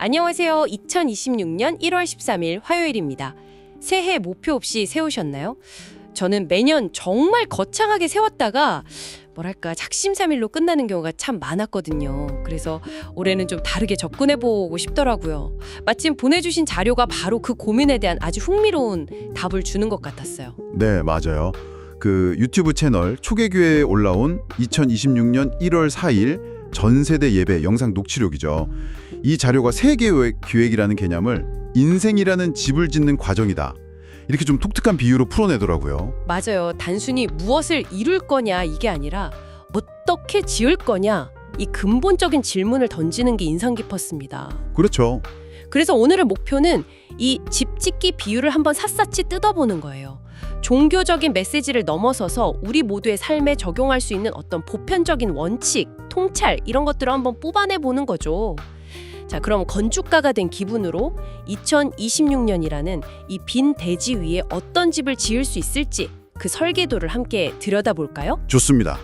안녕하세요. 2026년 1월 13일 화요일입니다. 새해 목표 없이 세우셨나요? 저는 매년 정말 거창하게 세웠다가 작심삼일로 끝나는 경우가 참 많았거든요. 그래서 올해는 좀 다르게 접근해보고 싶더라고요. 마침 보내주신 자료가 바로 그 고민에 대한 아주 흥미로운 답을 주는 것 같았어요. 네, 맞아요. 그 유튜브 채널 초계교회에 올라온 2026년 1월 4일 전세대 예배 영상 녹취록이죠. 이 자료가 세계기획이라는 개념을 인생이라는 집을 짓는 과정이다, 이렇게 좀 독특한 비유로 풀어내더라고요. 맞아요. 단순히 무엇을 이룰 거냐 이게 아니라 어떻게 지을 거냐, 이 근본적인 질문을 던지는 게 인상 깊었습니다. 그렇죠. 그래서 오늘의 목표는 이 집 짓기 비유를 한번 샅샅이 뜯어보는 거예요. 종교적인 메시지를 넘어서서 우리 모두의 삶에 적용할 수 있는 어떤 보편적인 원칙, 통찰 이런 것들을 한번 뽑아내보는 거죠. 자, 그럼 건축가가 된 기분으로 2026년이라는 이 빈 대지 위에 어떤 집을 지을 수 있을지 그 설계도를 함께 들여다볼까요? 좋습니다.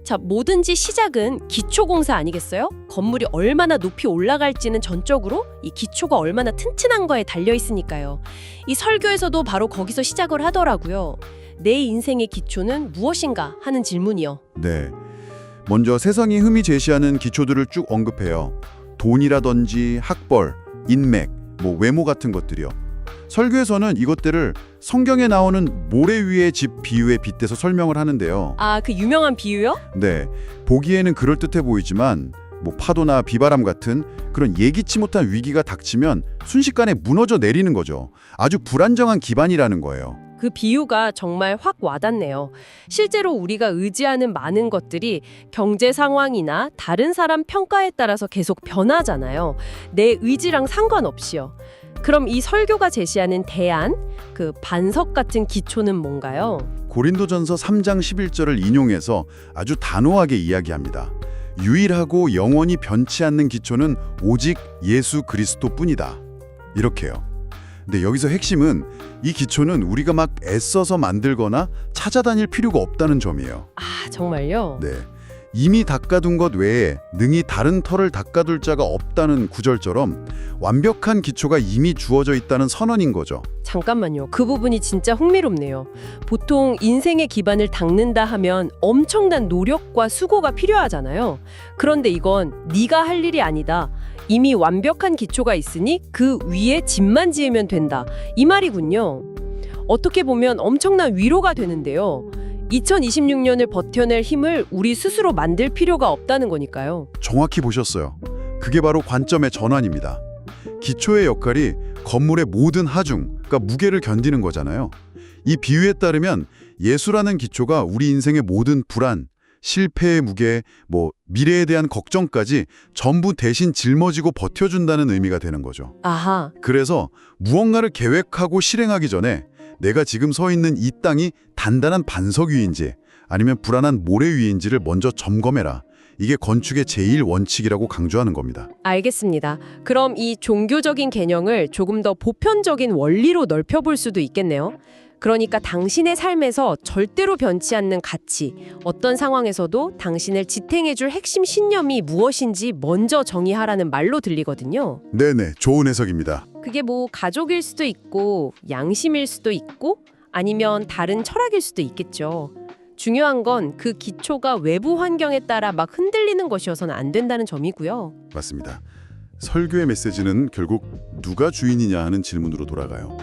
자, 뭐든지 시작은 기초공사 아니겠어요? 건물이 얼마나 높이 올라갈지는 전적으로 이 기초가 얼마나 튼튼한 거에 달려 있으니까요. 이 설교에서도 바로 거기서 시작을 하더라고요. 내 인생의 기초는 무엇인가 하는 질문이요. 네. 먼저 세상이 흠이 제시하는 기초들을 쭉 언급해요. 돈이라든지 학벌, 인맥, 외모 같은 것들이요. 설교에서는 이것들을 성경에 나오는 모래 위의 집 비유에 빗대서 설명을 하는데요. 아, 그 유명한 비유요? 네, 보기에는 그럴듯해 보이지만 파도나 비바람 같은 그런 예기치 못한 위기가 닥치면 순식간에 무너져 내리는 거죠. 아주 불안정한 기반이라는 거예요. 그 비유가 정말 확 와닿네요. 실제로 우리가 의지하는 많은 것들이 경제 상황이나 다른 사람 평가에 따라서 계속 변하잖아요. 내 의지랑 상관없이요. 그럼 이 설교가 제시하는 대안, 그 반석 같은 기초는 뭔가요? 고린도전서 3장 11절을 인용해서 아주 단호하게 이야기합니다. 유일하고 영원히 변치 않는 기초는 오직 예수 그리스도뿐이다. 이렇게요. 근데 여기서 핵심은 이 기초는 우리가 막 애써서 만들거나 찾아다닐 필요가 없다는 점이에요. 아, 정말요? 네. 이미 닦아둔 것 외에 능히 다른 터를 닦아둘 자가 없다는 구절처럼 완벽한 기초가 이미 주어져 있다는 선언인 거죠. 잠깐만요. 그 부분이 진짜 흥미롭네요. 보통 인생의 기반을 닦는다 하면 엄청난 노력과 수고가 필요하잖아요. 그런데 이건 네가 할 일이 아니다. 이미 완벽한 기초가 있으니 그 위에 집만 지으면 된다. 이 말이군요. 어떻게 보면 엄청난 위로가 되는데요. 2026년을 버텨낼 힘을 우리 스스로 만들 필요가 없다는 거니까요. 정확히 보셨어요. 그게 바로 관점의 전환입니다. 기초의 역할이 건물의 모든 하중, 그러니까 무게를 견디는 거잖아요. 이 비유에 따르면 예수라는 기초가 우리 인생의 모든 불안, 실패의 무게, 미래에 대한 걱정까지 전부 대신 짊어지고 버텨준다는 의미가 되는 거죠. 아하. 그래서 무언가를 계획하고 실행하기 전에 내가 지금 서 있는 이 땅이 단단한 반석 위인지 아니면 불안한 모래 위인지를 먼저 점검해라. 이게 건축의 제1원칙이라고 강조하는 겁니다. 알겠습니다. 그럼 이 종교적인 개념을 조금 더 보편적인 원리로 넓혀볼 수도 있겠네요. 그러니까 당신의 삶에서 절대로 변치 않는 가치, 어떤 상황에서도 당신을 지탱해줄 핵심 신념이 무엇인지 먼저 정의하라는 말로 들리거든요. 네네, 좋은 해석입니다. 그게 가족일 수도 있고 양심일 수도 있고 아니면 다른 철학일 수도 있겠죠. 중요한 건 그 기초가 외부 환경에 따라 막 흔들리는 것이어서는 안 된다는 점이고요. 맞습니다. 설교의 메시지는 결국 누가 주인이냐 하는 질문으로 돌아가요.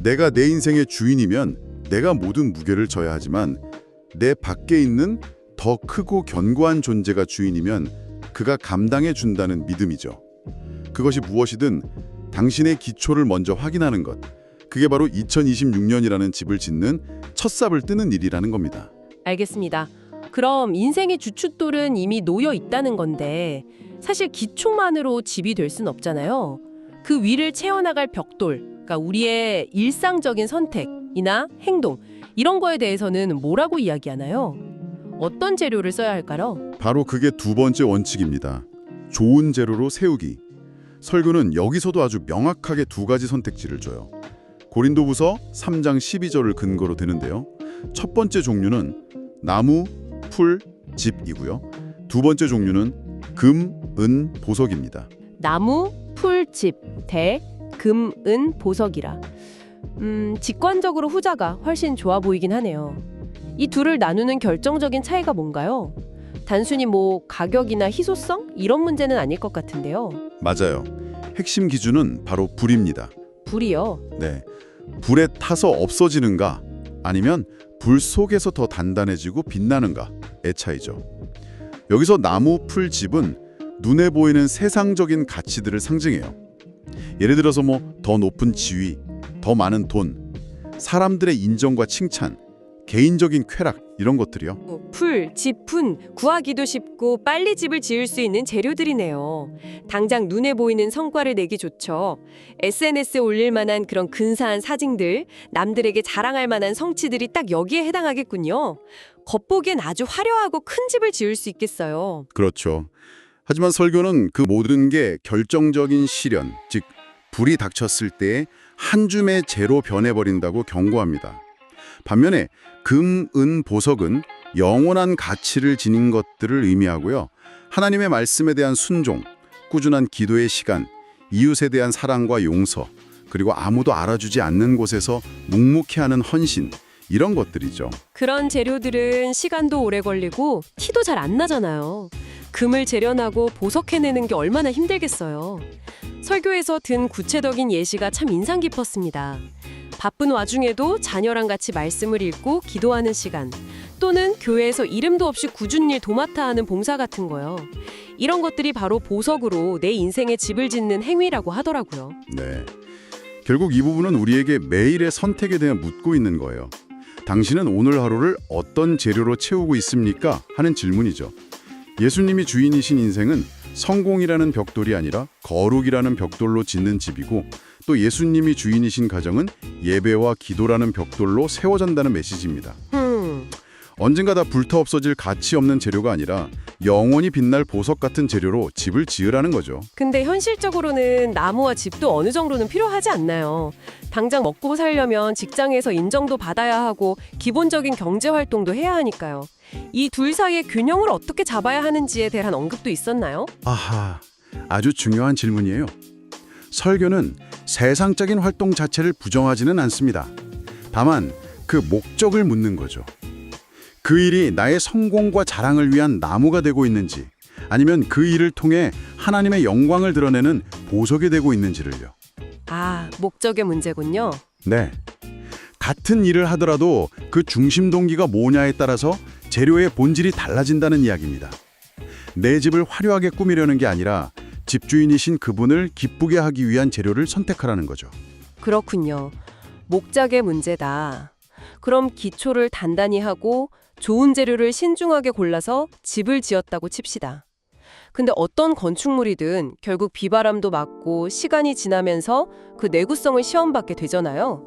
내가 내 인생의 주인이면 내가 모든 무게를 져야 하지만 내 밖에 있는 더 크고 견고한 존재가 주인이면 그가 감당해 준다는 믿음이죠. 그것이 무엇이든 당신의 기초를 먼저 확인하는 것, 그게 바로 2026년이라는 집을 짓는 첫 삽을 뜨는 일이라는 겁니다. 알겠습니다. 그럼 인생의 주춧돌은 이미 놓여 있다는 건데 사실 기초만으로 집이 될 순 없잖아요. 그 위를 채워나갈 벽돌, 그러니까 우리의 일상적인 선택이나 행동 이런 거에 대해서는 뭐라고 이야기하나요? 어떤 재료를 써야 할까요? 바로 그게 두 번째 원칙입니다. 좋은 재료로 세우기. 설교는 여기서도 아주 명확하게 두 가지 선택지를 줘요. 고린도후서 3장 12절을 근거로 드는데요. 첫 번째 종류는 나무, 풀, 집이고요. 두 번째 종류는 금, 은, 보석입니다. 나무, 풀집, 대, 금, 은, 보석이라. 직관적으로 후자가 훨씬 좋아 보이긴 하네요. 이 둘을 나누는 결정적인 차이가 뭔가요? 단순히 뭐 가격이나 희소성? 이런 문제는 아닐 것 같은데요. 맞아요. 핵심 기준은 바로 불입니다. 불이요? 네. 불에 타서 없어지는가 아니면 불 속에서 더 단단해지고 빛나는가의 차이죠. 여기서 나무, 풀, 집은 눈에 보이는 세상적인 가치들을 상징해요. 예를 들어서 뭐 더 높은 지위, 더 많은 돈, 사람들의 인정과 칭찬, 개인적인 쾌락 이런 것들이요. 풀, 집, 푼, 구하기도 쉽고 빨리 집을 지을 수 있는 재료들이네요. 당장 눈에 보이는 성과를 내기 좋죠. SNS에 올릴 만한 그런 근사한 사진들, 남들에게 자랑할 만한 성취들이 딱 여기에 해당하겠군요. 겉보기엔 아주 화려하고 큰 집을 지을 수 있겠어요. 그렇죠. 하지만 설교는 그 모든 게 결정적인 시련, 즉 불이 닥쳤을 때 한 줌의 재로 변해버린다고 경고합니다. 반면에 금, 은, 보석은 영원한 가치를 지닌 것들을 의미하고요. 하나님의 말씀에 대한 순종, 꾸준한 기도의 시간, 이웃에 대한 사랑과 용서, 그리고 아무도 알아주지 않는 곳에서 묵묵히 하는 헌신, 이런 것들이죠. 그런 재료들은 시간도 오래 걸리고 티도 잘 안 나잖아요. 금을 재련하고 보석해내는 게 얼마나 힘들겠어요. 설교에서 든 구체적인 예시가 참 인상 깊었습니다. 바쁜 와중에도 자녀랑 같이 말씀을 읽고 기도하는 시간, 또는 교회에서 이름도 없이 굳은 일 도맡아 하는 봉사 같은 거요. 이런 것들이 바로 보석으로 내 인생의 집을 짓는 행위라고 하더라고요. 네. 결국 이 부분은 우리에게 매일의 선택에 대해 묻고 있는 거예요. 당신은 오늘 하루를 어떤 재료로 채우고 있습니까? 하는 질문이죠. 예수님이 주인이신 인생은 성공이라는 벽돌이 아니라 거룩이라는 벽돌로 짓는 집이고, 또 예수님이 주인이신 가정은 예배와 기도라는 벽돌로 세워진다는 메시지입니다. 언젠가 다 불타 없어질 가치 없는 재료가 아니라 영원히 빛날 보석 같은 재료로 집을 지으라는 거죠. 근데 현실적으로는 나무와 집도 어느 정도는 필요하지 않나요? 당장 먹고 살려면 직장에서 인정도 받아야 하고 기본적인 경제 활동도 해야 하니까요. 이 둘 사이의 균형을 어떻게 잡아야 하는지에 대한 언급도 있었나요? 아하, 아주 중요한 질문이에요. 설교는 세상적인 활동 자체를 부정하지는 않습니다. 다만 그 목적을 묻는 거죠. 그 일이 나의 성공과 자랑을 위한 나무가 되고 있는지, 아니면 그 일을 통해 하나님의 영광을 드러내는 보석이 되고 있는지를요. 아, 목적의 문제군요. 네. 같은 일을 하더라도 그 중심 동기가 뭐냐에 따라서 재료의 본질이 달라진다는 이야기입니다. 내 집을 화려하게 꾸미려는 게 아니라 집주인이신 그분을 기쁘게 하기 위한 재료를 선택하라는 거죠. 그렇군요. 목적의 문제다. 그럼 기초를 단단히 하고 좋은 재료를 신중하게 골라서 집을 지었다고 칩시다. 근데 어떤 건축물이든 결국 비바람도 맞고 시간이 지나면서 그 내구성을 시험받게 되잖아요.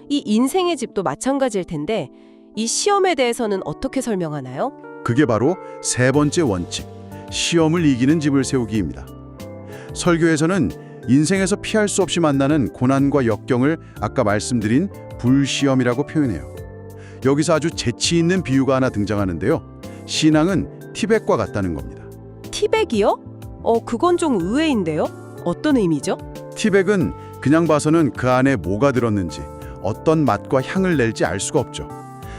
이 인생의 집도 마찬가지일 텐데 이 시험에 대해서는 어떻게 설명하나요? 그게 바로 세 번째 원칙, 시험을 이기는 집을 세우기입니다. 설교에서는 인생에서 피할 수 없이 만나는 고난과 역경을 아까 말씀드린 불시험이라고 표현해요. 여기서 아주 재치 있는 비유가 하나 등장하는데요. 신앙은 티백과 같다는 겁니다. 티백이요? 그건 좀 의외인데요? 어떤 의미죠? 티백은 그냥 봐서는 그 안에 뭐가 들었는지, 어떤 맛과 향을 낼지 알 수가 없죠.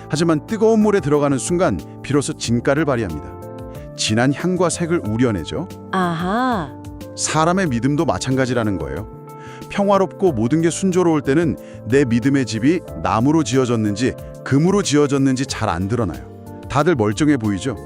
하지만 뜨거운 물에 들어가는 순간 비로소 진가를 발휘합니다. 진한 향과 색을 우려내죠. 아하. 사람의 믿음도 마찬가지라는 거예요. 평화롭고 모든 게 순조로울 때는 내 믿음의 집이 나무로 지어졌는지 금으로 지어졌는지 잘 안 드러나요. 다들 멀쩡해 보이죠.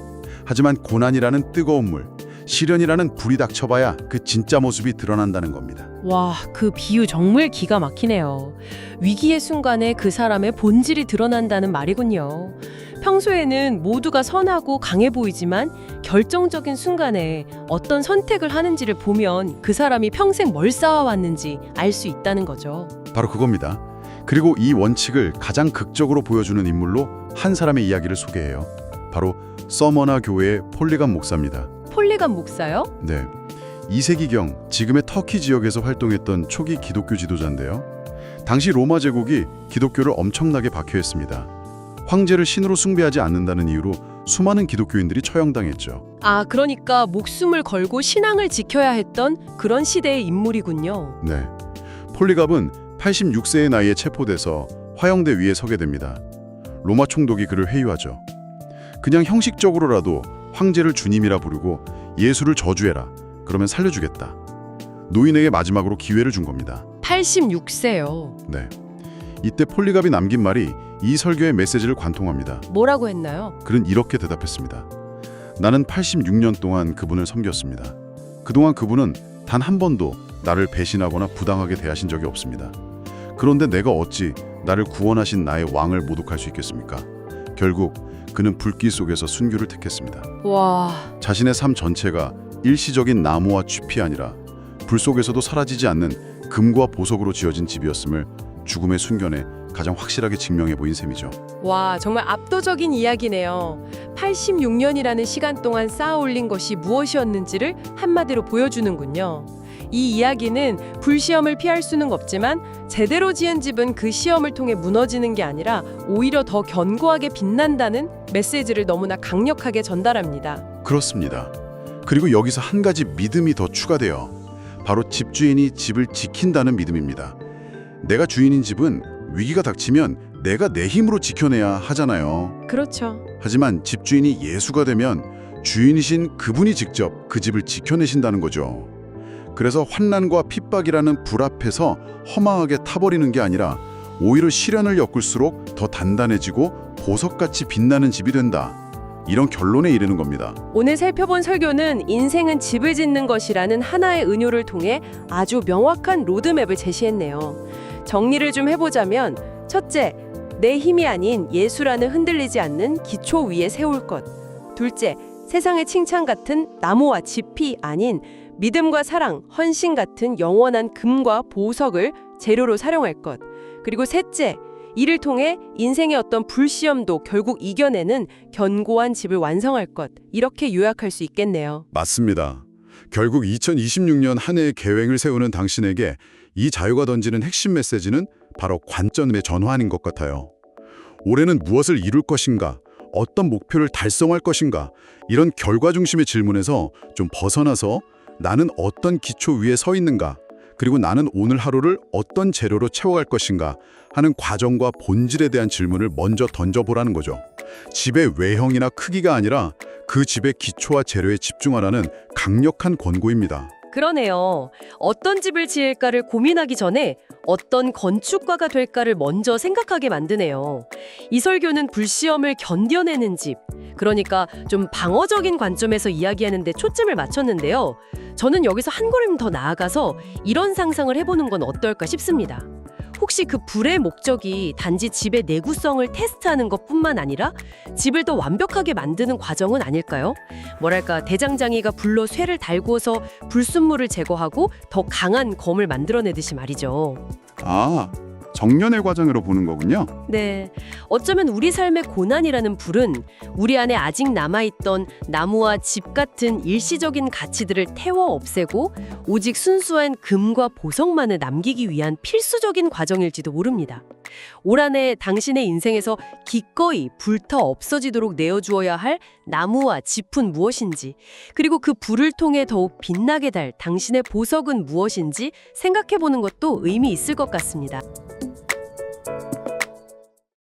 하지만 고난이라는 뜨거운 물, 시련이라는 불이 닥쳐봐야 그 진짜 모습이 드러난다는 겁니다. 와, 그 비유 정말 기가 막히네요. 위기의 순간에 그 사람의 본질이 드러난다는 말이군요. 평소에는 모두가 선하고 강해 보이지만 결정적인 순간에 어떤 선택을 하는지를 보면 그 사람이 평생 뭘 쌓아왔는지 알 수 있다는 거죠. 바로 그겁니다. 그리고 이 원칙을 가장 극적으로 보여주는 인물로 한 사람의 이야기를 소개해요. 바로 서머나 교회의 폴리감 목사입니다. 폴리감 목사요? 네, 2세기경 지금의 터키 지역에서 활동했던 초기 기독교 지도자인데요. 당시 로마 제국이 기독교를 엄청나게 박해했습니다. 황제를 신으로 숭배하지 않는다는 이유로 수많은 기독교인들이 처형당했죠. 아, 그러니까 목숨을 걸고 신앙을 지켜야 했던 그런 시대의 인물이군요. 네. 폴리갑은 86세의 나이에 체포돼서 화형대 위에 서게 됩니다. 로마 총독이 그를 회유하죠. 그냥 형식적으로라도 황제를 주님이라 부르고 예수를 저주해라. 그러면 살려주겠다. 노인에게 마지막으로 기회를 준 겁니다. 86세요. 네. 이때 폴리갑이 남긴 말이 이 설교의 메시지를 관통합니다. 뭐라고 했나요? 그는 이렇게 대답했습니다. 나는 86년 동안 그분을 섬겼습니다. 그동안 그분은 단 한 번도 나를 배신하거나 부당하게 대하신 적이 없습니다. 그런데 내가 어찌 나를 구원하신 나의 왕을 모독할 수 있겠습니까? 결국 그는 불길 속에서 순교를 택했습니다. 와, 자신의 삶 전체가 일시적인 나무와 쥐피 아니라 불 속에서도 사라지지 않는 금과 보석으로 지어진 집이었음을 죽음의 순간에 가장 확실하게 증명해 보인 셈이죠. 와, 정말 압도적인 이야기네요. 86년이라는 시간 동안 쌓아 올린 것이 무엇이었는지를 한마디로 보여주는군요. 이 이야기는 불시험을 피할 수는 없지만 제대로 지은 집은 그 시험을 통해 무너지는 게 아니라 오히려 더 견고하게 빛난다는 메시지를 너무나 강력하게 전달합니다. 그렇습니다. 그리고 여기서 한 가지 믿음이 더 추가돼요. 바로 집주인이 집을 지킨다는 믿음입니다. 내가 주인인 집은 위기가 닥치면 내가 내 힘으로 지켜내야 하잖아요. 그렇죠. 하지만 집주인이 예수가 되면 주인이신 그분이 직접 그 집을 지켜내신다는 거죠. 그래서 환난과 핍박이라는 불 앞에서 허망하게 타버리는 게 아니라 오히려 시련을 엮을수록 더 단단해지고 보석같이 빛나는 집이 된다. 이런 결론에 이르는 겁니다. 오늘 살펴본 설교는 인생은 집을 짓는 것이라는 하나의 은유를 통해 아주 명확한 로드맵을 제시했네요. 정리를 좀 해보자면 첫째, 내 힘이 아닌 예수라는 흔들리지 않는 기초 위에 세울 것. 둘째, 세상의 칭찬 같은 나무와 짚이 아닌 믿음과 사랑, 헌신 같은 영원한 금과 보석을 재료로 사용할 것. 그리고 셋째, 이를 통해 인생의 어떤 불시험도 결국 이겨내는 견고한 집을 완성할 것. 이렇게 요약할 수 있겠네요. 맞습니다. 결국 2026년 한 해의 계획을 세우는 당신에게 이 자유가 던지는 핵심 메시지는 바로 관점의 전환인 것 같아요. 올해는 무엇을 이룰 것인가? 어떤 목표를 달성할 것인가? 이런 결과 중심의 질문에서 좀 벗어나서 나는 어떤 기초 위에 서 있는가? 그리고 나는 오늘 하루를 어떤 재료로 채워갈 것인가? 하는 과정과 본질에 대한 질문을 먼저 던져보라는 거죠. 집의 외형이나 크기가 아니라 그 집의 기초와 재료에 집중하라는 강력한 권고입니다. 그러네요. 어떤 집을 지을까를 고민하기 전에 어떤 건축가가 될까를 먼저 생각하게 만드네요. 이 설교는 불시험을 견뎌내는 집, 그러니까 좀 방어적인 관점에서 이야기하는 데 초점을 맞췄는데요. 저는 여기서 한 걸음 더 나아가서 이런 상상을 해보는 건 어떨까 싶습니다. 혹시 그 불의 목적이 단지 집의 내구성을 테스트하는 것뿐만 아니라 집을 더 완벽하게 만드는 과정은 아닐까요? 뭐랄까, 대장장이가 불로 쇠를 달구어서 불순물을 제거하고 더 강한 검을 만들어내듯이 말이죠. 아, 정년의 과정으로 보는 거군요. 네, 어쩌면 우리 삶의 고난이라는 불은 우리 안에 아직 남아있던 나무와 집 같은 일시적인 가치들을 태워 없애고 오직 순수한 금과 보석만을 남기기 위한 필수적인 과정일지도 모릅니다. 올 한 해 당신의 인생에서 기꺼이 불타 없어지도록 내어주어야 할 나무와 짚은 무엇인지, 그리고 그 불을 통해 더욱 빛나게 달 당신의 보석은 무엇인지 생각해보는 것도 의미 있을 것 같습니다.